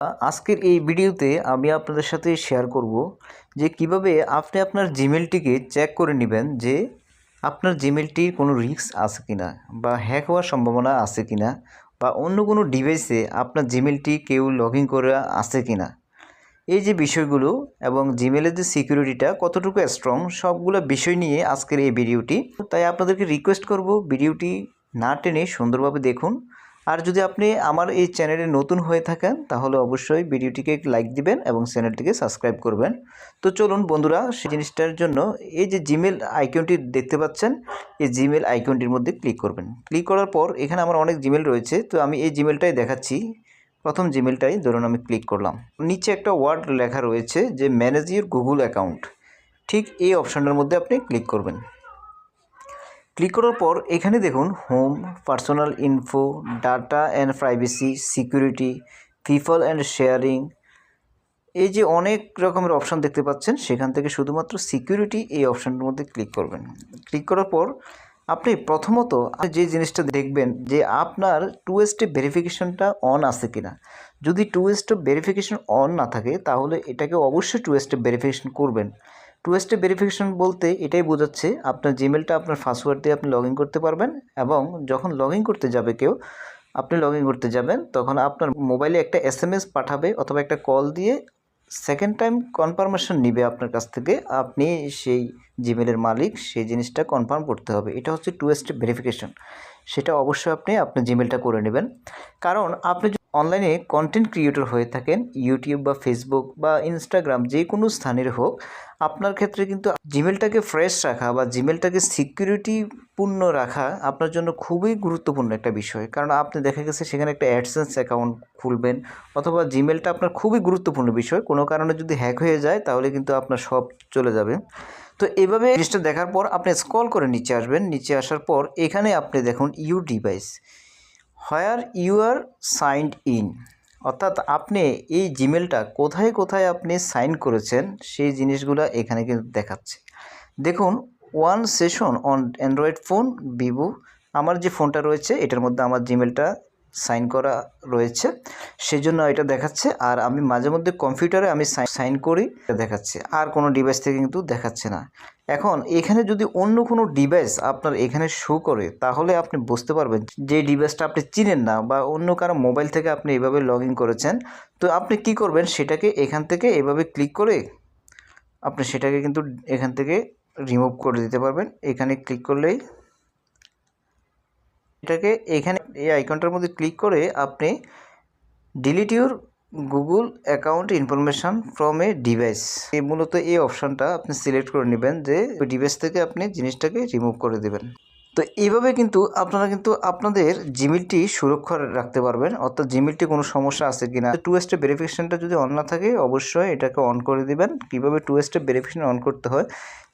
আজকের এই ভিডিওতে আমি আপনাদের সাথে শেয়ার করব যে কিভাবে আপনি আপনার জিমেলটিকে চেক করে নেবেন যে আপনার জিমেলটির কোনো রিস্ক আছে কিনা বা হ্যাক হওয়ার সম্ভাবনা আছে কিনা বা অন্য কোনো ডিভাইসে আপনার জিমেলটি কেউ লগ ইন করে আছে কিনা। এই যে বিষয়গুলো এবং জিমেলের যে সিকিউরিটিটা কতটুকু স্ট্রং সবগুলো বিষয় নিয়ে আজকের এই ভিডিওটি। তাই আপনাদেরকে রিকোয়েস্ট করব ভিডিওটি না টেনে সুন্দরভাবে দেখুন। আর যদি আপনি আমার এই চ্যানেলে নতুন হয়ে থাকেন তাহলে অবশ্যই ভিডিওটিকে লাইক দিবেন এবং চ্যানেলটিকে সাবস্ক্রাইব করবেন। তো চলুন বন্ধুরা, সেই জিনিসটার জন্য এই যে জিমেল আইকনটি দেখতে পাচ্ছেন, এই জিমেল আইকনটির মধ্যে ক্লিক করবেন। ক্লিক করার পর এখানে আমার অনেক জিমেল রয়েছে, তো আমি এই জিমেলটাই দেখাচ্ছি। প্রথম জিমেলটাই ধরুন আমি ক্লিক করলাম। নিচে একটা ওয়ার্ড লেখা রয়েছে যে ম্যানেজ ইউর গুগল অ্যাকাউন্ট, ঠিক এই অপশানটার মধ্যে আপনি ক্লিক করবেন। ক্লিক করার পর এখানে দেখুন home, personal info, data and privacy, security, people and sharing, এই যে অনেক রকমের অপশান দেখতে পাচ্ছেন, সেখান থেকে শুধুমাত্র সিকিউরিটি এই অপশানটার মধ্যে ক্লিক করবেন। ক্লিক করার পর আপনি প্রথমত যে জিনিসটা দেখবেন যে আপনার টু স্টেপ ভেরিফিকেশনটা অন আছে কিনা। যদি টু স্টেপ ভেরিফিকেশন অন না থাকে তাহলে এটাকে অবশ্যই টু স্টেপ ভেরিফিকেশন করবেন। টু স্টেপ ভেরিফিকেশন বলতে এটাই বোঝাচ্ছে আপনার জিমেলটা আপনার পাসওয়ার্ড দিয়ে আপনি লগ ইন করতে পারবেন, এবং যখন লগ ইন করতে যাবে কেউ, আপনি লগ ইন করতে যাবেন তখন আপনার মোবাইলে একটা SMS পাঠাবে অথবা একটা কল দিয়ে সেকেন্ড টাইম কনফার্মেশন নিবে আপনার কাছ থেকে। আপনি সেই জিমেলের মালিক, সেই জিনিসটা কনফার্ম করতে হবে। এটা হচ্ছে টু স্টেপ ভেরিফিকেশন। সেটা অবশ্যই আপনি আপনার জিমেলটা করে নেবেন। কারণ আপনি অনলাইনে কন্টেন্ট ক্রিয়েটর হয়ে থাকেন, ইউটিউব বা ফেসবুক বা ইনস্টাগ্রাম যে কোনো স্থানের হোক, আপনার ক্ষেত্রে কিন্তু জিমেলটাকে ফ্রেশ রাখা বা জিমেলটাকে সিকিউরিটিপূর্ণ রাখা আপনার জন্য খুবই গুরুত্বপূর্ণ একটা বিষয়। কারণ আপনি দেখা গেছে সেখানে একটা অ্যাডসেন্স অ্যাকাউন্ট খুলবেন, অথবা জিমেলটা আপনার খুবই গুরুত্বপূর্ণ বিষয়। কোনো কারণে যদি হ্যাক হয়ে যায় তাহলে কিন্তু আপনার সব চলে যাবে। তো এভাবে জিনিসটা দেখার পর আপনি স্ক্রল করে নিচে আসবেন। নিচে আসার পর এখানে আপনি দেখুন your device where you are signed in, অর্থাৎ আপনি এই জিমেলটা কোথায় কোথায় আপনি সাইন করেছেন সেই জিনিসগুলো এখানে কিন্তু দেখাচ্ছে। দেখুন one session on Android phone Vivo, আমার যে ফোনটা রয়েছে এটার মধ্যে আমার জিমেলটা সাইন করা রয়েছে, সেজন্য এটা দেখাচ্ছে। আর আমি মাঝে মধ্যে কম্পিউটারে আমি সাইন করি, দেখাচ্ছে। আর কোনো ডিভাইস থেকে কিন্তু দেখাচ্ছে না। এখন এখানে যদি অন্য কোনো ডিভাইস আপনার এখানে শো করে তাহলে আপনি বুঝতে পারবেন যে ডিভাইসটা আপনি চিনেন না বা অন্য কারো মোবাইল থেকে আপনি এভাবে লগ ইন করেছেন। তো আপনি কি করবেন, সেটাকে এখান থেকে এভাবে ক্লিক করে আপনি সেটাকে কিন্তু এখান থেকে রিমুভ করে দিতে পারবেন। এখানে ক্লিক করলেই এটাকে এখানে এই আইকনটার মধ্যে ক্লিক করে আপনি delete your Google account information from a device, এই মূলত এই অপশানটা আপনি সিলেক্ট করে নেবেন যে ওই ডিভাইস থেকে আপনি জিনিসটাকে রিমুভ করে দেবেন। তো এইভাবে কিন্তু আপনারা কিন্তু আপনাদের জিমেলটি সুরক্ষা রাখতে পারবেন, অর্থাৎ জিমেলটি কোনো সমস্যা আছে কিনা। টু স্টেপ ভেরিফিকেশনটা যদি অন না থাকে অবশ্যই এটাকে অন করে দিবেন। কীভাবে টু স্টেপ ভেরিফিকেশন অন করতে হয়,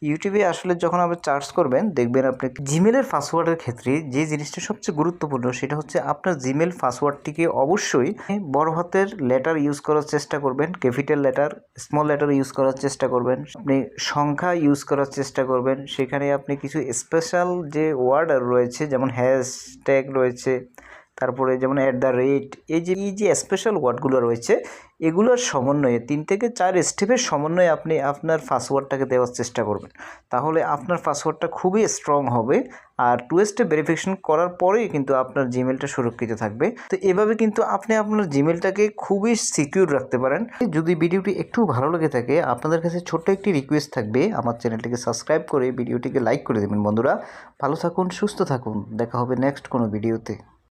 ইউটিউবে আসলে যখন আপনি সার্চ করবেন দেখবেন আপনি জিমেলের পাসওয়ার্ডের ক্ষেত্রে যে জিনিসটা সবচেয়ে গুরুত্বপূর্ণ সেটা হচ্ছে আপনার জিমেল পাসওয়ার্ডটিকে অবশ্যই বড় হাতের লেটার ইউজ করার চেষ্টা করবেন, capital letter, small letter use করার চেষ্টা করবেন, আপনি সংখ্যা ইউজ করার চেষ্টা করবেন। সেখানে আপনি কিছু স্পেশাল যে ওয়ার্ড রয়েছে যেমন হ্যাশট্যাগ রয়েছে, তারপরে যেমন @, এই যে স্পেশাল ওয়ার্ডগুলো রয়েছে এগুলোর সমন্বয়ে 3 থেকে 4 স্টেপের সমন্বয়ে আপনি আপনার পাসওয়ার্ডটাকে দেওয়ার চেষ্টা করবেন। তাহলে আপনার পাসওয়ার্ডটা খুবই স্ট্রং হবে। আর টু স্টেপ ভেরিফিকেশন করার পরেই কিন্তু আপনার জিমেলটা সুরক্ষিত থাকবে। তো এভাবে কিন্তু আপনি আপনার জিমেলটাকে খুবই সিকিউর রাখতে পারেন। যদি ভিডিওটি একটু ভালো লেগে থাকে আপনাদের কাছে ছোট্ট একটি রিকোয়েস্ট থাকবে, আমার চ্যানেলটিকে সাবস্ক্রাইব করে ভিডিওটিকে লাইক করে দেবেন। বন্ধুরা ভালো থাকুন, সুস্থ থাকুন, দেখা হবে নেক্সট কোনো ভিডিওতে।